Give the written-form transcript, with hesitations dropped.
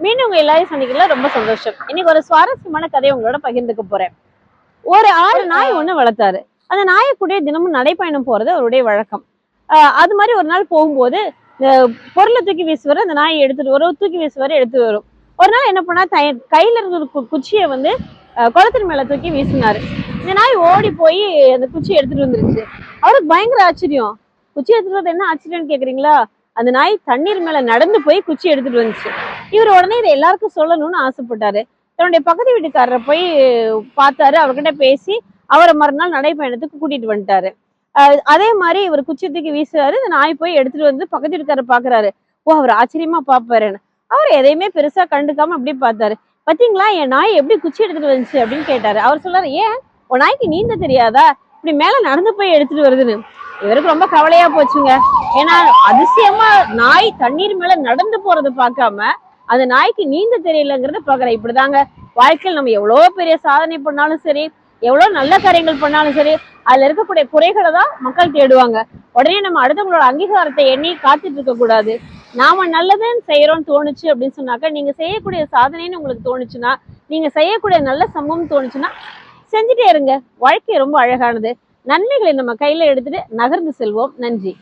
மீண்டும் உங்க எல்லாரையும் சந்திக்கல ரொம்ப சந்தோஷம். இன்னைக்கு ஒரு சுவாரஸ்யமான கதையை உங்களோட பகிர்ந்துக்க போறேன். ஒரு 6 நாய் ஒண்ணு வளர்த்தாரு. அந்த நாயை கூட தினமும் நடைப்பயணம் போறது அவருடைய வழக்கம். அது மாதிரி ஒரு நாள் போகும்போது இந்த பொருளை தூக்கி வீசுவாரு, அந்த நாயை எடுத்துட்டு வரும், தூக்கி வீசுவாரு, எடுத்து வரும். ஒரு நாள் என்ன பண்ணா கையில இருக்கிற குச்சியை வந்து குளத்தின் மேல தூக்கி வீசினாரு. இந்த நாய் ஓடி போய் அந்த குச்சியை எடுத்துட்டு வந்துருச்சு. அவருக்கு பயங்கர ஆச்சரியம். குச்சி எடுத்துட்டு வந்து என்ன ஆச்சரியம்னு கேக்குறீங்களா? அந்த நாய் தண்ணீர் மேல நடந்து போய் குச்சி எடுத்துட்டு வந்துச்சு. இவர் உடனே இதை எல்லாருக்கும் சொல்லணும்னு ஆசைப்பட்டாரு. தன்னுடைய பக்கத்து வீட்டுக்காரரை போய் பார்த்தாரு, அவர்கிட்ட பேசி அவரை மறுநாள் நடைப்பயணத்துக்கு கூட்டிட்டு வந்துட்டாரு. அதே மாதிரி இவர் குச்சி தூக்கி வீசுறாரு, இந்த நாய் போய் எடுத்துட்டு வந்து பக்கத்து வீட்டுக்காரர் பாக்குறாரு. ஓ, அவர் ஆச்சரியமா பாப்பாருன்னு அவர் எதையுமே பெருசா கண்டுக்காம அப்படி பார்த்தாரு. பாத்தீங்களா என் நாய் எப்படி குச்சி எடுத்துட்டு வந்துச்சு அப்படின்னு கேட்டாரு. அவர் சொல்றாரு, ஏன் உன் நாய்க்கு நீந்த தெரியாதா, இப்படி மேல நடந்து போய் எடுத்துட்டு வருதுன்னு. இவருக்கு ரொம்ப கவலையா போச்சுங்க. ஏன்னா அதிசயமா நாய் தண்ணீர் மேல நடந்து போறதை பார்க்காம அந்த நாய்க்கு நீந்த தெரியலங்கிறத பாக்குறேன். இப்படிதாங்க வாழ்க்கையில் நம்ம எவ்வளவு பெரிய சாதனை பண்ணாலும் சரி, எவ்வளவு நல்ல காரியங்கள் பண்ணாலும் சரி, அதுல இருக்கக்கூடிய குறைகளை தான் மக்கள் தேடுவாங்க. உடனே நம்ம அடுத்தவங்களோட அங்கீகாரத்தை எண்ணி காத்துட்டு இருக்க கூடாது. நாம நல்லதுன்னு செய்யறோம்னு தோணுச்சு அப்படின்னு சொன்னாக்க, நீங்க செய்யக்கூடிய சாதனைன்னு உங்களுக்கு தோணுச்சுன்னா, நீங்க செய்யக்கூடிய நல்ல சம்பவம் தோணுச்சுன்னா செஞ்சுட்டே இருங்க. வாழ்க்கை ரொம்ப அழகானது. நன்மைகளை நம்ம கையில எடுத்துட்டு நகர்ந்து செல்வோம். நன்றி.